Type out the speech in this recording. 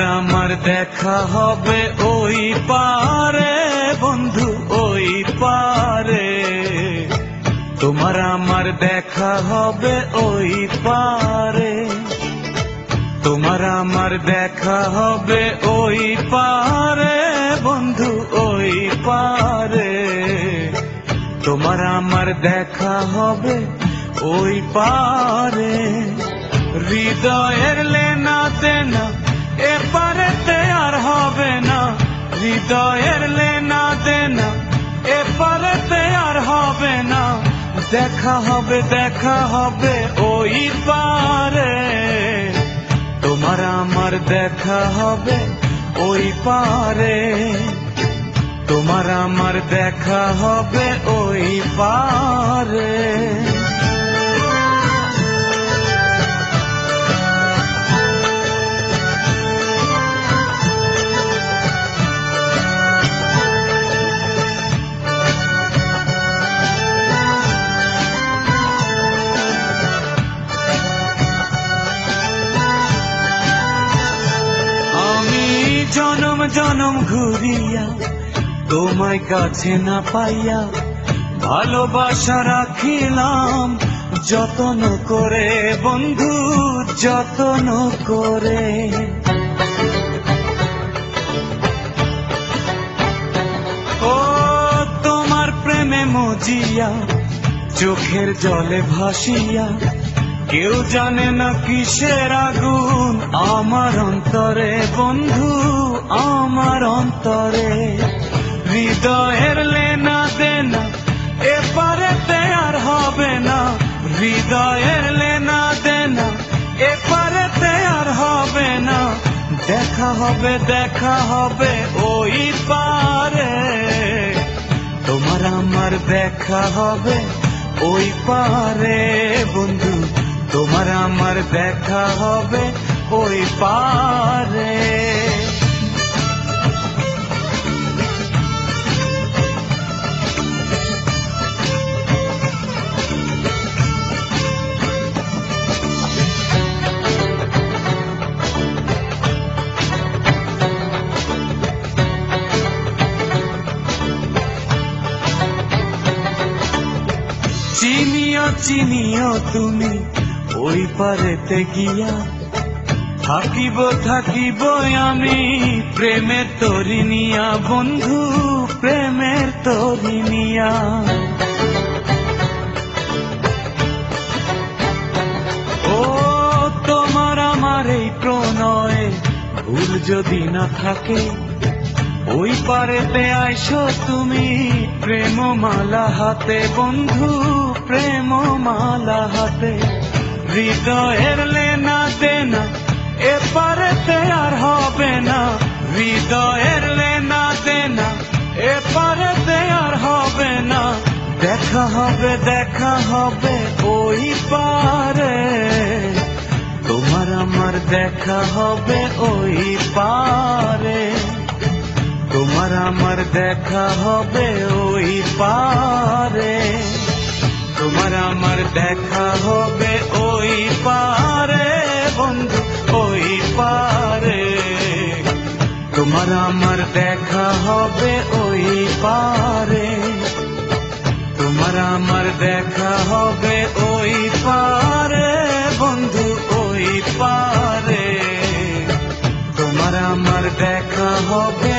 আমার দেখা হবে ওই পারে বন্ধু, ওই পারে। তোমার আমার দেখা হবে ওই পারে। তোমার আমার দেখা হবে ওই পারে বন্ধু, ওই পারে। তোমার আমার দেখা হবে ওই পারে। হৃদয়ের লেনা দেনা এপারেতে আর হবে না। হৃদয়ের লেনা দেনা এপারেতে আর হবে না। দেখা হবে, দেখা হবে ওই পারে। তোমার আমার দেখা হবে ওই পারে। তোমার আমার দেখা হবে ওই পারে। জনম জনম ঘুরিয়া তোমায় কাছে না পাইয়া ভালোবাসা রাখিলাম যতন করে বন্ধু, যতন করে। ও তোমার প্রেমে মজিয়া চোখের জলে ভাসিয়া কেউ জানে না কিসের আগুন আমার অন্তরে বন্ধু, আমার অন্তরে। হৃদয়ের লেনা দেনা এপারেতে আর হবে না। হৃদয়ের লেনা দেনা এপারেতে আর হবে না। দেখা হবে, দেখা হবে ওই পারে। তোমার আমার দেখা হবে ওই পারে বন্ধু। তোমার আমার দেখা হবে ওই পারে। চিনিও চিনিও তুমি ওই পারেতে গিয়া থাকিব, থাকিব আমি প্রেমের তরি নিয়া বন্ধু, প্রেমের তরি নিয়া। ও তোমার আমার এই প্রণয়ে ভুল যদি না থাকে ওই পারেতে আইসো তুমি প্রেম মালা হাতে বন্ধু, প্রেম মালা হাতে। হৃদয়ের লেনা দেনা এপারেতে আর হবে না। হৃদয়ের লেনা দেনা এপারেতে আর হবে না। দেখা হবে, দেখা হবে ওই পারে। তোমার আমার দেখা হবে ওই পারে। তোমার আমার দেখা হবে ওই পারে। তোমার আমার দেখা হবে ওই পারে বন্ধু, ওই পারে। তোমার আমার দেখা হবে ওই পারে। তোমার আমার দেখা হবে ওই পারে বন্ধু, ওই পারে। তোমার আমার দেখা হবে